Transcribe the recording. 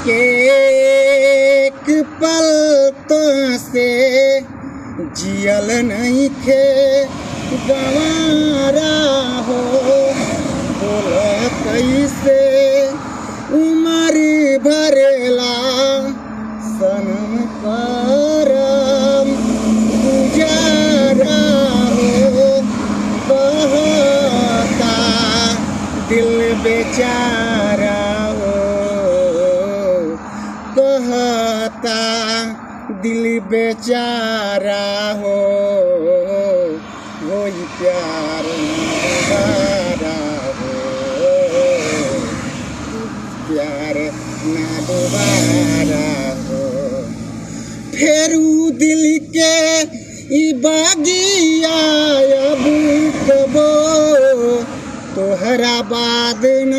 के एक पल तो से जियल नहीं खे गवारा हो। बोल कैसे उमर भरेला सनम करम गुजारा हो। कहता दिल बेचारा हो, कहता दिल बेचारा हो। वही प्यार दोबारा हो, प्यार ना दोबारा हो। फेरू दिल के ई बागिया अब कबो तोहरा बाद न